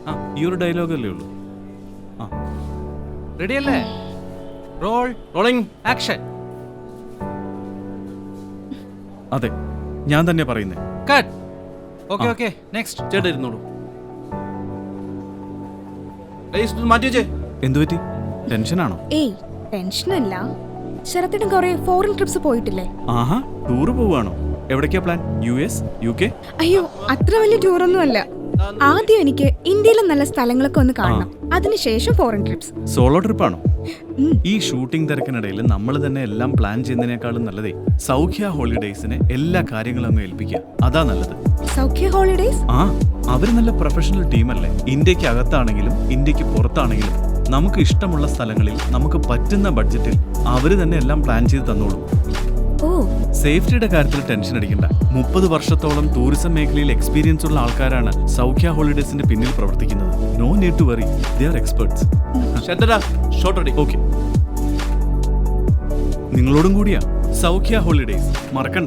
ആ ഈ ഒരു ഡയലോഗല്ലേ ഉള്ളൂ. ആ റെഡി അല്ലേ? Roll rolling action. അതെ, ഞാൻ തന്നെ പറയുന്നേ. കട്ട്. ഓക്കെ ആ. Okay next. ചേട്ടാ ഇരുന്നോളൂ. മാറ്റി വെച്ചേ. എന്തു പറ്റി? ടെൻഷനാണോ? ഏയ് ടെൻഷനല്ല. ശരത്തേട്ടൻ കുറെ ഫോറിൻ ട്രിപ്സ് പോയിട്ടില്ലേ? ആഹാ, ടൂറ് പോവാണോ? എവിടേക്കാ പ്ലാൻ? US, UK? അയ്യോ അത്ര വലിയ ടൂറൊന്നും അല്ല. ആദ്യം എനിക്ക് ഇന്ത്യയിലെ നല്ല സ്ഥലങ്ങളൊക്കെ ഒന്ന് കാണണം, അതിനുശേഷം ഫോറിൻ ട്രിപ്സ്. സോളോ ട്രിപ്പാണോ? ഈ ഷൂട്ടിംഗ് തിരക്കിനിടയിൽ നമ്മൾ തന്നെ എല്ലാം പ്ലാൻ ചെയ്യുന്നതിനേക്കാളും നല്ലതേ സൗഖ്യ ഹോളിഡേയ്സിന് എല്ലാ കാര്യങ്ങളും അങ്ങ് ഏൽപ്പിക്കുക. അതാ നല്ലത്. സൗഖ്യ ഹോളിഡേയ്സ്? ആ, അവര് നല്ല പ്രൊഫഷണൽ ടീമല്ലേ. ഇന്ത്യക്ക് അകത്താണെങ്കിലും ഇന്ത്യക്ക് പുറത്താണെങ്കിലും നമുക്ക് ഇഷ്ടമുള്ള സ്ഥലങ്ങളിൽ നമുക്ക് പറ്റുന്ന ബഡ്ജറ്റിൽ അവര് തന്നെ എല്ലാം പ്ലാൻ ചെയ്ത് തന്നോളും. ഓ, സേഫ്റ്റിയുടെ കാര്യത്തിൽ ടെൻഷൻ അടിക്കണ്ട. 30 വർഷത്തോളം ടൂറിസം മേഖലയിൽ എക്സ്പീരിയൻസ് ഉള്ള ആൾക്കാരാണ് സൗഖ്യ ഹോളിഡേസിന്റെ പിന്നിൽ പ്രവർത്തിക്കുന്നത്. No need to worry, they are experts. ചേട്ടാ ഷോർട്ട് അടി. ഓക്കെ, നിങ്ങളോടും കൂടിയാ സൗഖ്യ ഹോളിഡേസ്, മറക്കണ്ട.